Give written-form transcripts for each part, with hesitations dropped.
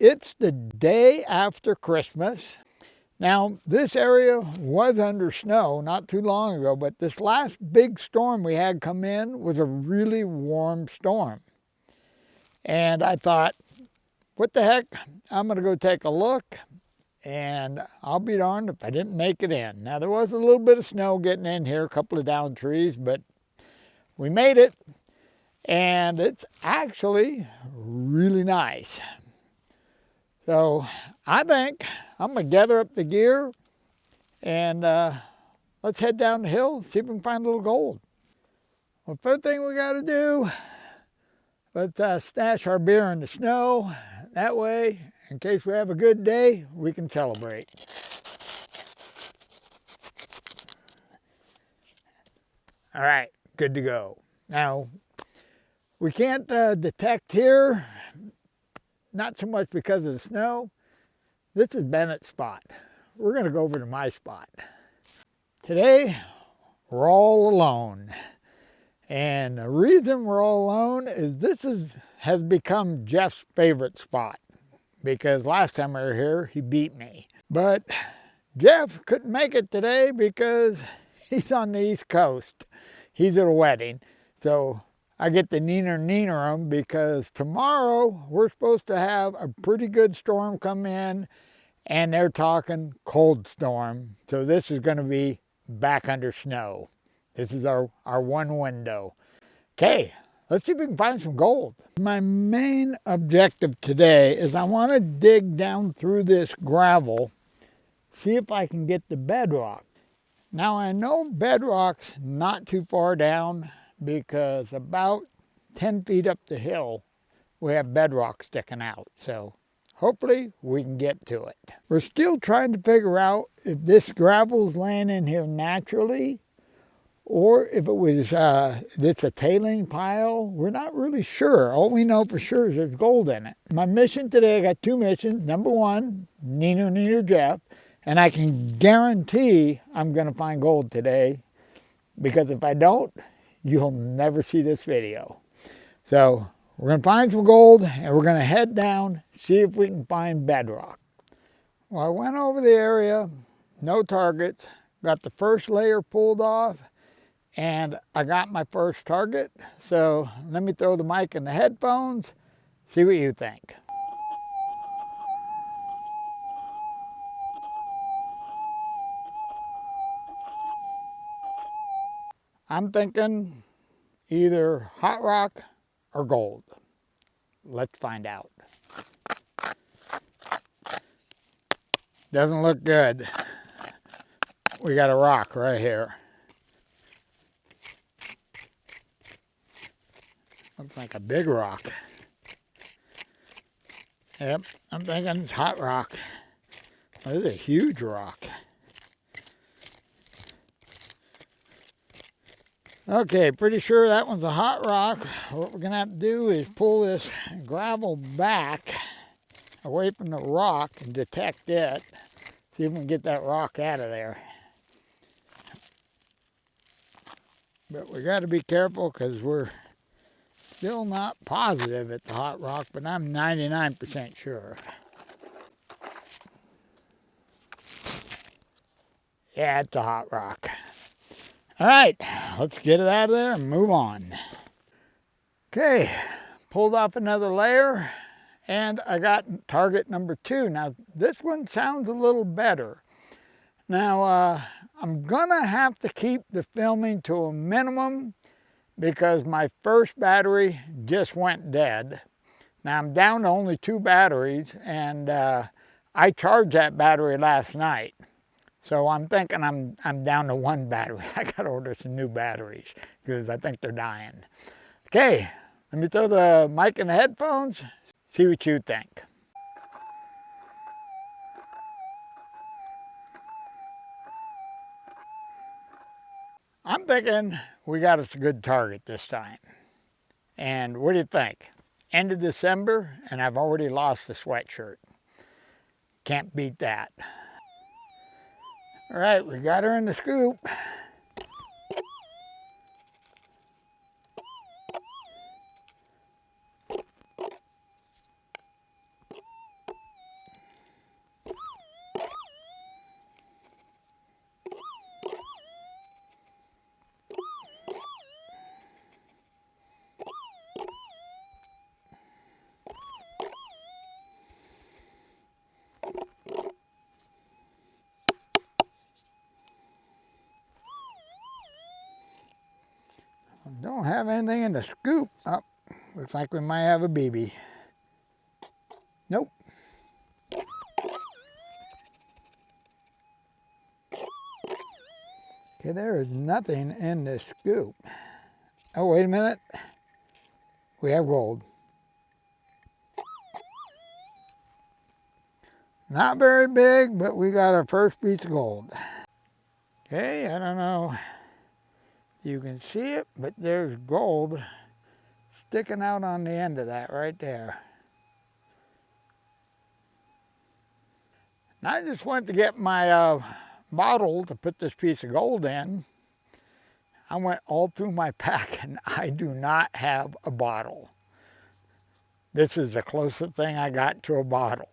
It's the day after Christmas. Now, this area was under snow not too long ago, but this last big storm we had come in was a really warm storm. And I thought, what the heck, I'm gonna go take a look, and I'll be darned if I didn't make it in. Now, there was a little bit of snow getting in here, a couple of downed trees, but we made it, and it's actually really nice. So I think I'm gonna gather up the gear and let's head down the hill, see if we can find a little gold. Well, first thing we gotta do, let's stash our beer in the snow. That way, in case we have a good day, we can celebrate. All right, good to go. Now, we can't detect here, not so much because of the snow. This is Bennett's spot. We're gonna go over to my spot. Today, we're all alone. And the reason we're all alone is this has become Jeff's favorite spot, because last time we were here, he beat me. But Jeff couldn't make it today because he's on the East Coast. He's at a wedding. So I get to neener him because tomorrow we're supposed to have a pretty good storm come in, and they're talking cold storm. So this is going to be back under snow. This is our one window. Okay, let's see if we can find some gold. My main objective today is I want to dig down through this gravel, see if I can get the bedrock. Now I know bedrock's not too far down, because about 10 feet up the hill, we have bedrock sticking out. So hopefully we can get to it. We're still trying to figure out if this gravel's laying in here naturally, or if it was it's a tailing pile. We're not really sure. All we know for sure is there's gold in it. My mission today, I got two missions. Number one, neener Jeff. And I can guarantee I'm gonna find gold today, because if I don't, you'll never see this video. So we're gonna find some gold, and we're gonna head down, see if we can find bedrock. Well, I went over the area, no targets, got the first layer pulled off, and I got my first target. So let me throw the mic in the headphones, see what you think. I'm thinking either hot rock or gold. Let's find out. Doesn't look good. We got a rock right here. Looks like a big rock. Yep, I'm thinking it's hot rock. This is a huge rock. Okay, pretty sure that one's a hot rock. What we're gonna have to do is pull this gravel back away from the rock and detect it. See if we can get that rock out of there. But we gotta be careful, because we're still not positive it's the hot rock, but I'm 99% sure. Yeah, it's a hot rock. All right, let's get it out of there and move on. Okay, pulled off another layer, and I got target number 2. Now, this one sounds a little better. Now, I'm gonna have to keep the filming to a minimum, because my first battery just went dead. Now, I'm down to only 2 batteries, and I charged that battery last night. So I'm thinking I'm down to 1 battery. I gotta order some new batteries, because I think they're dying. Okay, let me throw the mic in the headphones, see what you think. I'm thinking we got us a good target this time. And what do you think? End of December, and I've already lost the sweatshirt. Can't beat that. All right, we got her in the scoop. have anything in the scoop. Oh, looks like we might have a BB. Nope. Okay, there is nothing in this scoop. Oh, wait a minute. We have gold. Not very big, but we got our first piece of gold. Okay, I don't know if you can see it, but there's gold sticking out on the end of that right there. And I just went to get my bottle to put this piece of gold in. I went all through my pack and I do not have a bottle. This is the closest thing I got to a bottle.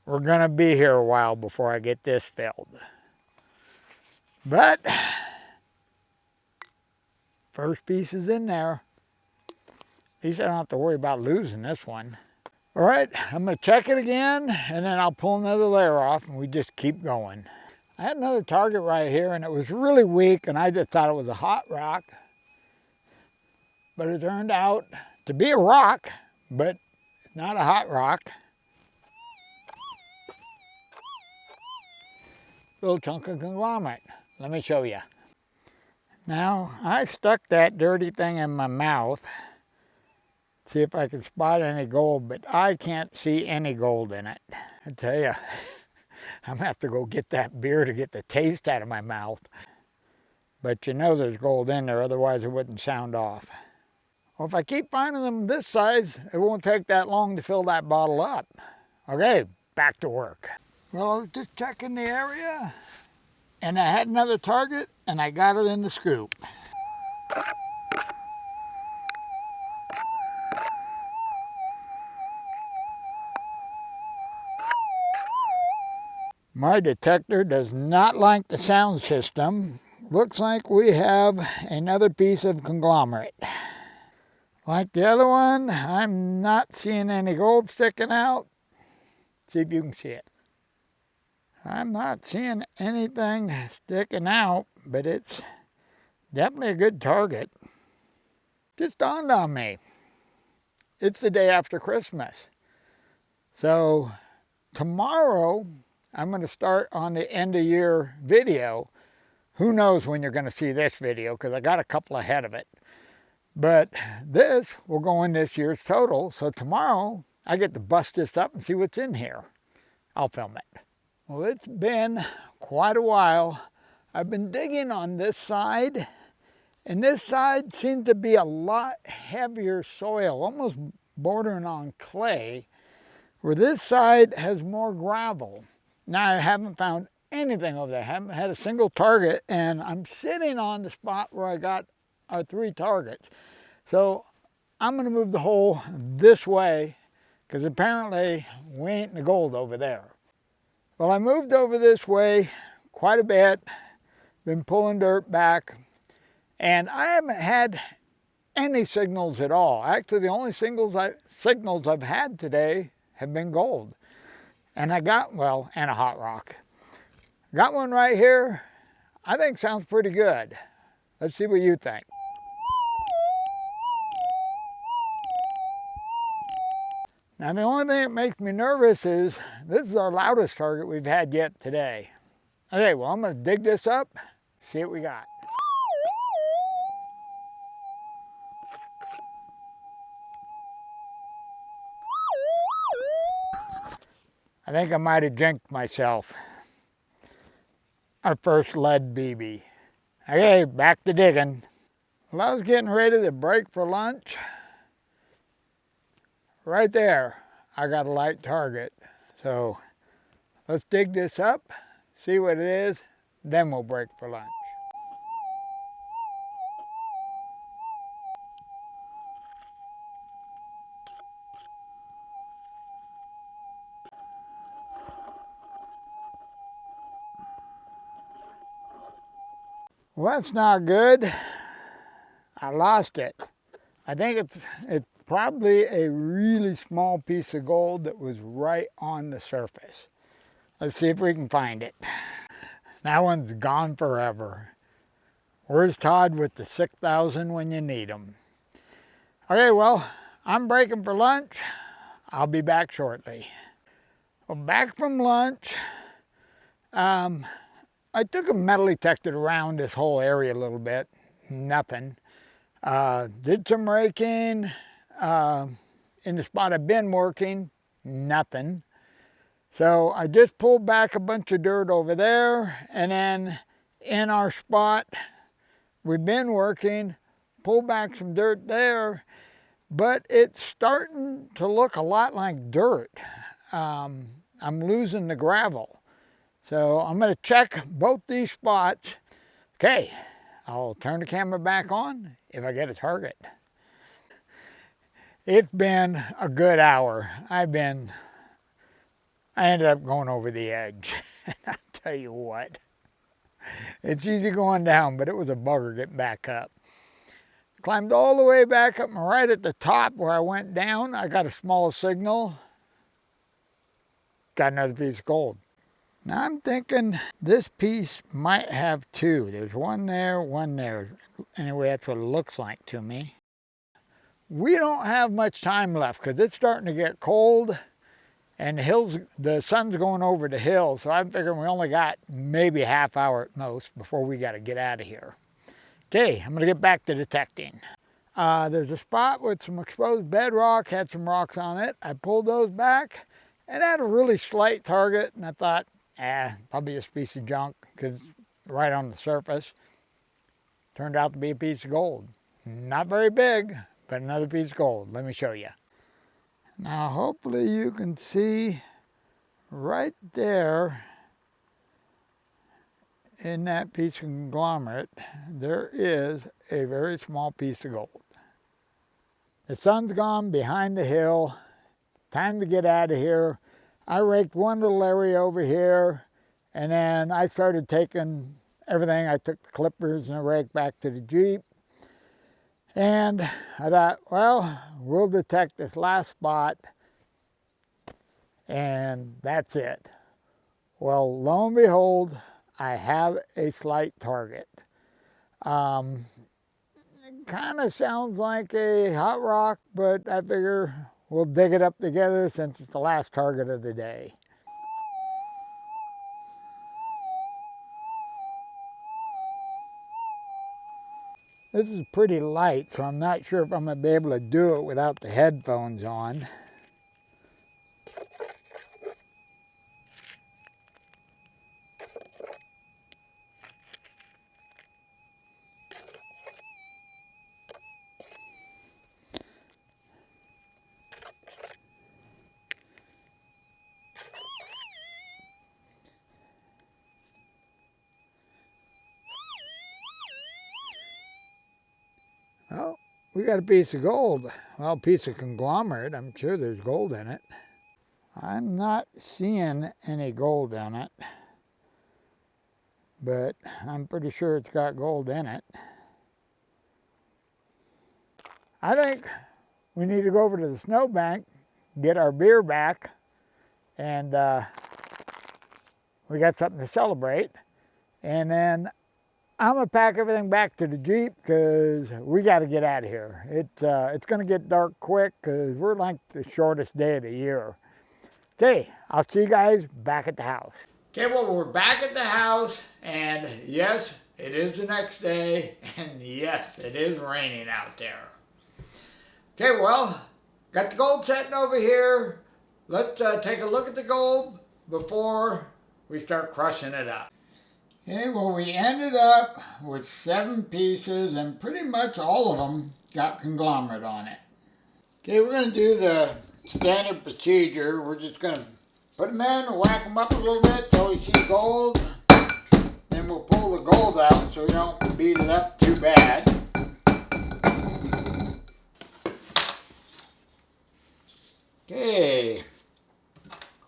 We're gonna be here a while before I get this filled. But first piece is in there. At least I don't have to worry about losing this one. All right, I'm gonna check it again and then I'll pull another layer off and we just keep going. I had another target right here and it was really weak and I just thought it was a hot rock. But it turned out to be a rock, but it's not a hot rock. Little chunk of conglomerate. Let me show you. Now, I stuck that dirty thing in my mouth. See if I can spot any gold, but I can't see any gold in it. I tell you, I'm gonna have to go get that beer to get the taste out of my mouth. But you know there's gold in there, otherwise it wouldn't sound off. Well, if I keep finding them this size, it won't take that long to fill that bottle up. Okay, back to work. Well, I was just checking the area, and I had another target, and I got it in the scoop. My detector does not like the sound system. Looks like we have another piece of conglomerate. Like the other one, I'm not seeing any gold sticking out. See if you can see it. I'm not seeing anything sticking out, but it's definitely a good target. Just dawned on me. It's the day after Christmas. So tomorrow, I'm going to start on the end of year video. Who knows when you're going to see this video because I got a couple ahead of it. But this will go in this year's total. So tomorrow I get to bust this up and see what's in here. I'll film it. Well, it's been quite a while. I've been digging on this side. And this side seems to be a lot heavier soil, almost bordering on clay. Where this side has more gravel. Now I haven't found anything over there. I haven't had a single target and I'm sitting on the spot where I got our 3 targets. So I'm gonna move the hole this way because apparently we ain't in the gold over there. Well, I moved over this way quite a bit, been pulling dirt back, and I haven't had any signals at all. Actually, the only signals I've had today have been gold. And I got, well, and a hot rock. Got one right here. I think sounds pretty good. Let's see what you think. Now the only thing that makes me nervous is this is our loudest target we've had yet today. Okay, well I'm gonna dig this up, see what we got. I think I might have jinxed myself. Our first lead BB. Okay, back to digging. Well, I was getting ready to break for lunch. Right there, I got a light target. So let's dig this up, see what it is, then we'll break for lunch. Well, that's not good. I lost it. I think it's probably a really small piece of gold that was right on the surface. Let's see if we can find it. That one's gone forever. Where's Todd with the 6,000 when you need him? Okay, well, I'm breaking for lunch. I'll be back shortly. Well, back from lunch. I took a metal detector around this whole area a little bit. Nothing. Did some raking in the spot I've been working. Nothing. So I just pulled back a bunch of dirt over there, and then in our spot we've been working, pulled back some dirt there, but it's starting to look a lot like dirt. I'm losing the gravel. So I'm going to check both these spots. Okay, I'll turn the camera back on if I get a target. It's been a good hour. I ended up going over the edge. I'll tell you what. It's easy going down, but it was a bugger getting back up. Climbed all the way back up, and right at the top where I went down, I got a small signal. Got another piece of gold. Now I'm thinking this piece might have two. There's one there, one there. Anyway, that's what it looks like to me. We don't have much time left because it's starting to get cold and the sun's going over the hill, so I'm figuring we only got maybe a half hour at most before we got to get out of here. Okay, I'm going to get back to detecting. There's a spot with some exposed bedrock, had some rocks on it. I pulled those back and had a really slight target, and I thought, probably just a piece of junk because right on the surface. Turned out to be a piece of gold. Not very big, but another piece of gold. Let me show you. Now hopefully you can see right there in that piece of conglomerate, there is a very small piece of gold. The sun's gone behind the hill. Time to get out of here. I raked one little area over here, and then I started taking everything. I took the clippers and a rake back to the Jeep. And I thought, well, we'll detect this last spot, and that's it. Well, lo and behold, I have a slight target. It kind of sounds like a hot rock, but I figure we'll dig it up together since it's the last target of the day. This is pretty light, so I'm not sure if I'm going to be able to do it without the headphones on. Well, we got a piece of gold. Well, a piece of conglomerate. I'm sure there's gold in it. I'm not seeing any gold in it, but I'm pretty sure it's got gold in it. I think we need to go over to the snowbank, get our beer back, and we got something to celebrate. And then I'm gonna pack everything back to the Jeep because we got to get out of here. It's gonna get dark quick because we're like the shortest day of the year. Okay, I'll see you guys back at the house. Okay, well, we're back at the house, and yes, it is the next day, and yes, it is raining out there. Okay, well, got the gold setting over here. Let's take a look at the gold before we start crushing it up. Okay, well, we ended up with 7 pieces, and pretty much all of them got conglomerate on it. Okay, we're going to do the standard procedure. We're just going to put them in, whack them up a little bit so we see gold. Then we'll pull the gold out so we don't beat it up too bad. Okay.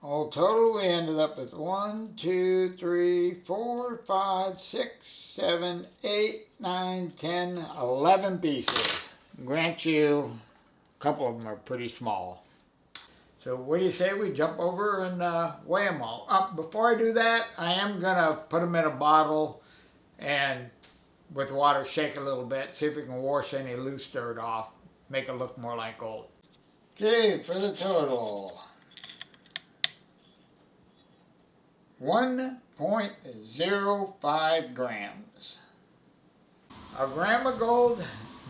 All total, we ended up with 1, 2, 3, 4, 5, 6, 7, 8, 9, 10, 11 pieces. Grant you, a couple of them are pretty small. So what do you say we jump over and weigh them all? Before I do that, I am gonna put them in a bottle and with water shake a little bit, see if we can wash any loose dirt off make it look more like gold. Okay, for the total. 1.05 grams. A gram of gold,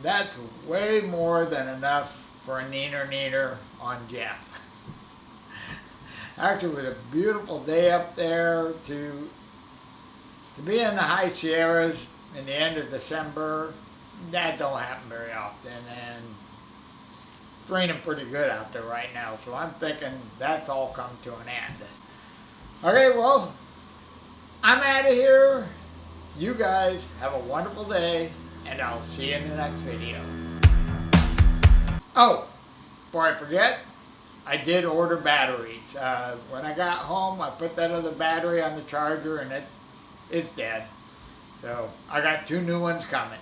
that's way more than enough for a neener on Jeff. Actually, with a beautiful day up there, to be in the high Sierras in the end of December, that don't happen very often, and it's raining pretty good out there right now, so I'm thinking that's all come to an end. Okay, well, I'm out of here. You guys have a wonderful day, and I'll see you in the next video. Oh, before I forget, I did order batteries. When I got home, I put that other battery on the charger, and it's dead. So I got 2 new ones coming.